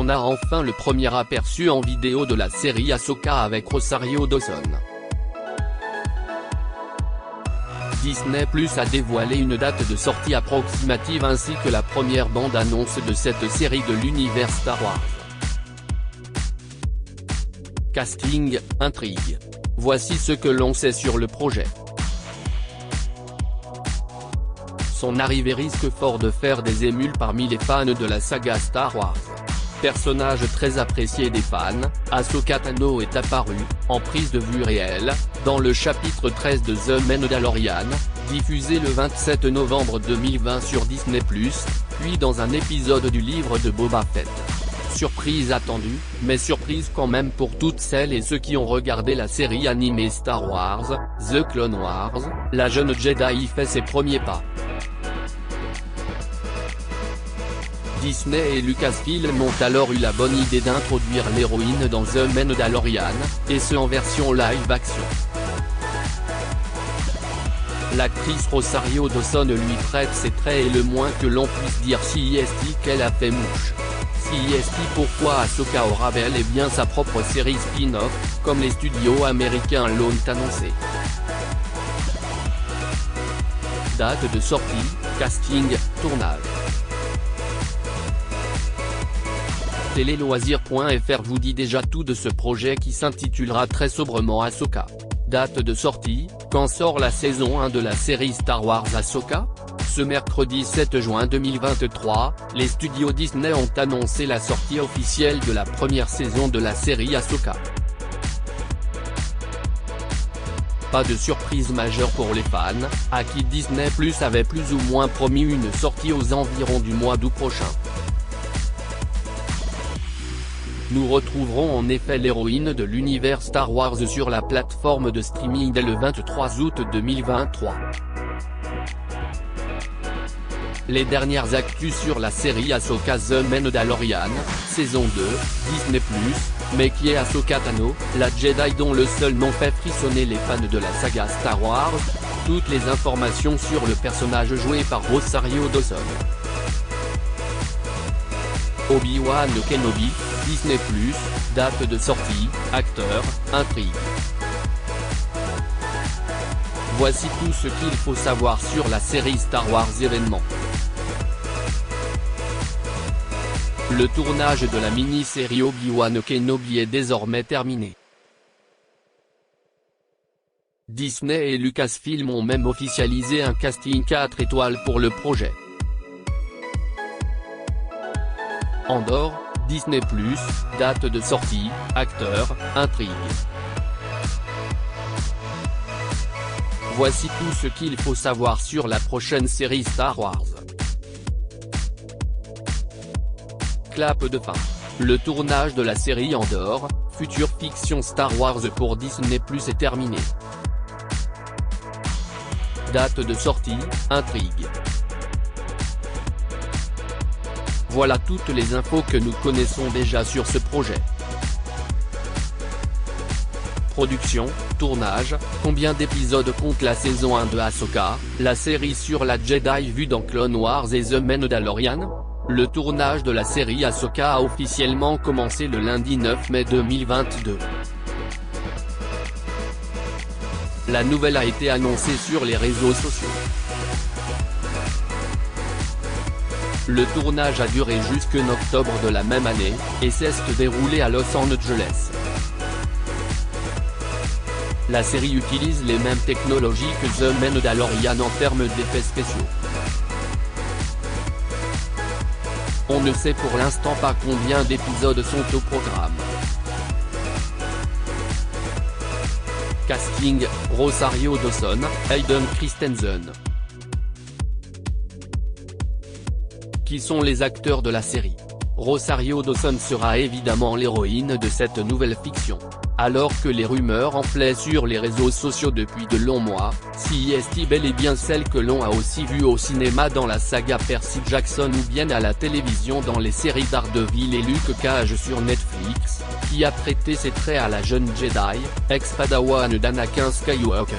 On a enfin le premier aperçu en vidéo de la série Ahsoka avec Rosario Dawson. Disney+ a dévoilé une date de sortie approximative ainsi que la première bande-annonce de cette série de l'univers Star Wars. Casting, intrigue. Voici ce que l'on sait sur le projet. Son arrivée risque fort de faire des émules parmi les fans de la saga Star Wars. Personnage très apprécié des fans, Ahsoka Tano est apparue, en prise de vue réelle, dans le chapitre 13 de The Mandalorian, diffusé le 27 novembre 2020 sur Disney+, puis dans un épisode du livre de Boba Fett. Surprise attendue, mais surprise quand même pour toutes celles et ceux qui ont regardé la série animée Star Wars, The Clone Wars, la jeune Jedi fait ses premiers pas. Disney et Lucasfilm ont alors eu la bonne idée d'introduire l'héroïne dans The Mandalorian, et ce en version live-action. L'actrice Rosario Dawson lui prête ses traits et le moins que l'on puisse dire CIST qu'elle a fait mouche. CIST pourquoi Ahsoka aura bel et bien sa propre série spin-off, comme les studios américains l'ont annoncé. Date de sortie, casting, tournage. Téléloisirs.fr vous dit déjà tout de ce projet qui s'intitulera très sobrement Ahsoka. Date de sortie, quand sort la saison 1 de la série Star Wars Ahsoka ? Ce mercredi 7 juin 2023, les studios Disney ont annoncé la sortie officielle de la première saison de la série Ahsoka. Pas de surprise majeure pour les fans, à qui Disney+ avait plus ou moins promis une sortie aux environs du mois d'août prochain. Nous retrouverons en effet l'héroïne de l'univers Star Wars sur la plateforme de streaming dès le 23 août 2023. Les dernières actus sur la série Ahsoka The Mandalorian, saison 2, Disney+, mais qui est Ahsoka Tano, la Jedi dont le seul nom fait frissonner les fans de la saga Star Wars, toutes les informations sur le personnage joué par Rosario Dawson. Obi-Wan Kenobi, Disney+, date de sortie, acteur, intrigue. Voici tout ce qu'il faut savoir sur la série Star Wars événement. Le tournage de la mini-série Obi-Wan Kenobi est désormais terminé. Disney et Lucasfilm ont même officialisé un casting 4 étoiles pour le projet. Andor, Disney+, date de sortie, acteur, intrigue. Voici tout ce qu'il faut savoir sur la prochaine série Star Wars. Clap de fin. Le tournage de la série Andor, future fiction Star Wars pour Disney+ est terminé. Date de sortie, intrigue. Voilà toutes les infos que nous connaissons déjà sur ce projet. Production, tournage, combien d'épisodes compte la saison 1 de Ahsoka, la série sur la Jedi vue dans Clone Wars et The Mandalorian ? Le tournage de la série Ahsoka a officiellement commencé le lundi 9 mai 2022. La nouvelle a été annoncée sur les réseaux sociaux. Le tournage a duré jusqu'en octobre de la même année, et s'est déroulé à Los Angeles. La série utilise les mêmes technologies que The Mandalorian en termes d'effets spéciaux. On ne sait pour l'instant pas combien d'épisodes sont au programme. Casting, Rosario Dawson, Hayden Christensen. Qui sont les acteurs de la série? Rosario Dawson sera évidemment l'héroïne de cette nouvelle fiction. Alors que les rumeurs enflaient sur les réseaux sociaux depuis de longs mois, CIST bel et bien celle que l'on a aussi vue au cinéma dans la saga Percy Jackson ou bien à la télévision dans les séries Daredevil et Luke Cage sur Netflix, qui a prêté ses traits à la jeune Jedi, ex-padawan d'Anakin Skywalker.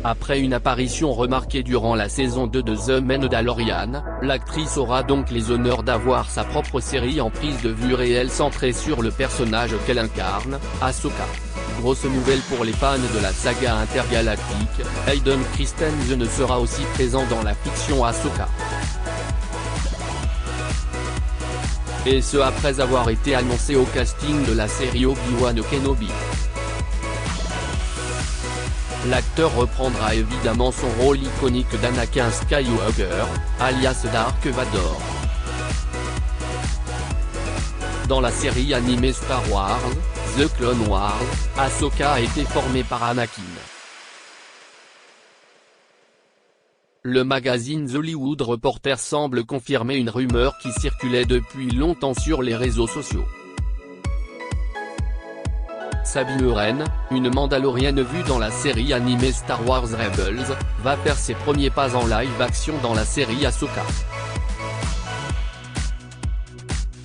Après une apparition remarquée durant la saison 2 de The Mandalorian, l'actrice aura donc les honneurs d'avoir sa propre série en prise de vue réelle centrée sur le personnage qu'elle incarne, Ahsoka. Grosse nouvelle pour les fans de la saga intergalactique, Hayden Christensen sera aussi présent dans la fiction Ahsoka. Et ce après avoir été annoncé au casting de la série Obi-Wan Kenobi. L'acteur reprendra évidemment son rôle iconique d'Anakin Skywalker, alias Dark Vador. Dans la série animée Star Wars, The Clone Wars, Ahsoka a été formée par Anakin. Le magazine The Hollywood Reporter semble confirmer une rumeur qui circulait depuis longtemps sur les réseaux sociaux. Sabine Wren, une Mandalorienne vue dans la série animée Star Wars Rebels, va faire ses premiers pas en live-action dans la série Ahsoka.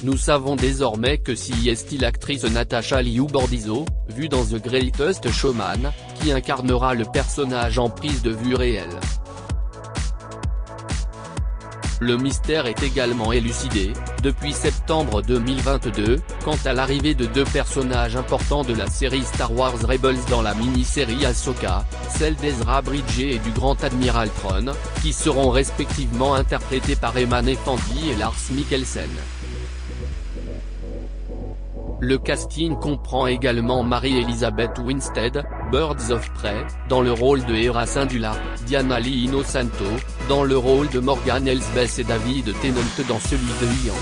Nous savons désormais que c'est l'actrice Natasha Liu Bordizzo, vue dans The Greatest Showman, qui incarnera le personnage en prise de vue réelle. Le mystère est également élucidé, depuis septembre 2022, quant à l'arrivée de deux personnages importants de la série Star Wars Rebels dans la mini-série Ahsoka, celle d'Ezra Bridger et du Grand Admiral Thrawn, qui seront respectivement interprétés par Eman Effendi et Lars Mikkelsen. Le casting comprend également Mary-Elizabeth Winstead, Birds of Prey, dans le rôle de Hera Syndulla, Diana Lee Inosanto, dans le rôle de Morgan Elsbeth et David Tennant dans celui de Young.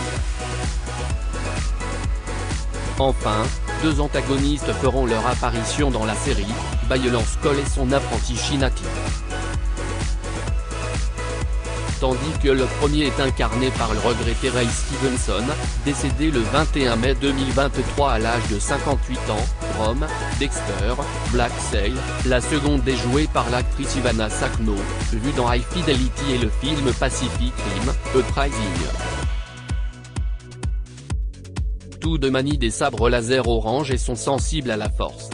Enfin, deux antagonistes feront leur apparition dans la série, Baylan Skoll et son apprenti Shinati. Tandis que le premier est incarné par le regretté Ray Stevenson, décédé le 21 mai 2023 à l'âge de 58 ans, Rome, Dexter, Black Sail, la seconde est jouée par l'actrice Ivana Sakno, vue dans High Fidelity et le film Pacific Rim, Uprising. Tous deux manient des sabres laser orange et sont sensibles à la force.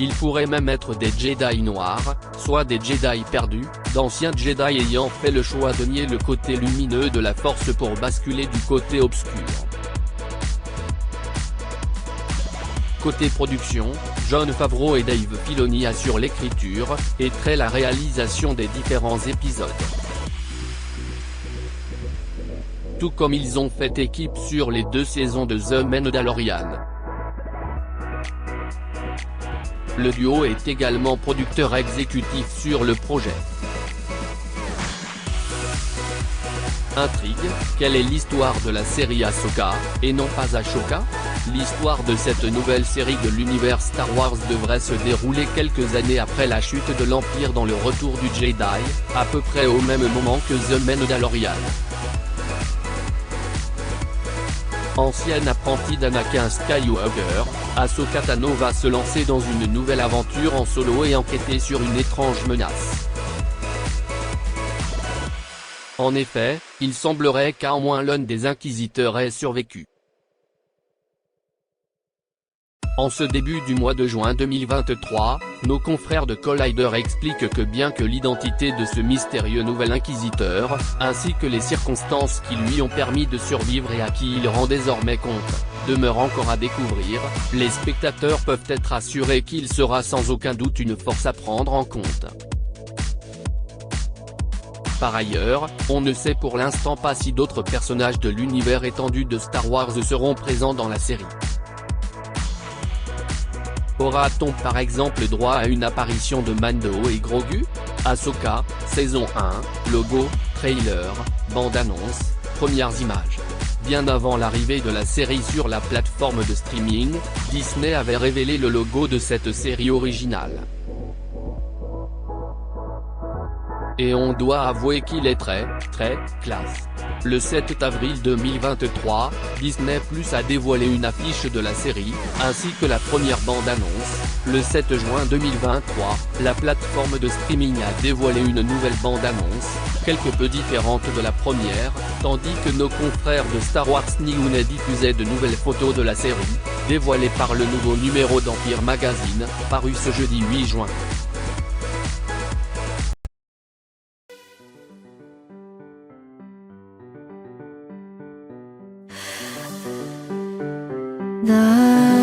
Ils pourraient même être des Jedi noirs, soit des Jedi perdus, d'anciens Jedi ayant fait le choix de nier le côté lumineux de la force pour basculer du côté obscur. Côté production, Jon Favreau et Dave Filoni assurent l'écriture, et traient la réalisation des différents épisodes. Tout comme ils ont fait équipe sur les 2 saisons de The Mandalorian. Le duo est également producteur exécutif sur le projet. Intrigue, quelle est l'histoire de la série Ahsoka, et non pas Ashoka? L'histoire de cette nouvelle série de l'univers Star Wars devrait se dérouler quelques années après la chute de l'Empire dans le Retour du Jedi, à peu près au même moment que The Mandalorian. Ancienne apprentie d'Anakin Skywalker, Ahsoka Tano va se lancer dans une nouvelle aventure en solo et enquêter sur une étrange menace. En effet, il semblerait qu'à au moins l'un des inquisiteurs ait survécu. En ce début du mois de juin 2023, nos confrères de Collider expliquent que bien que l'identité de ce mystérieux nouvel inquisiteur, ainsi que les circonstances qui lui ont permis de survivre et à qui il rend désormais compte, demeurent encore à découvrir, les spectateurs peuvent être assurés qu'il sera sans aucun doute une force à prendre en compte. Par ailleurs, on ne sait pour l'instant pas si d'autres personnages de l'univers étendu de Star Wars seront présents dans la série. Aura-t-on par exemple droit à une apparition de Mando et Grogu? Ahsoka, saison 1, logo, trailer, bande-annonce, premières images. Bien avant l'arrivée de la série sur la plateforme de streaming, Disney avait révélé le logo de cette série originale. Et on doit avouer qu'il est très classe. Le 7 avril 2023, Disney+ a dévoilé une affiche de la série, ainsi que la première bande-annonce. Le 7 juin 2023, la plateforme de streaming a dévoilé une nouvelle bande-annonce, quelque peu différente de la première, tandis que nos confrères de Star Wars News diffusaient de nouvelles photos de la série, dévoilées par le nouveau numéro d'Empire Magazine, paru ce jeudi 8 juin. 나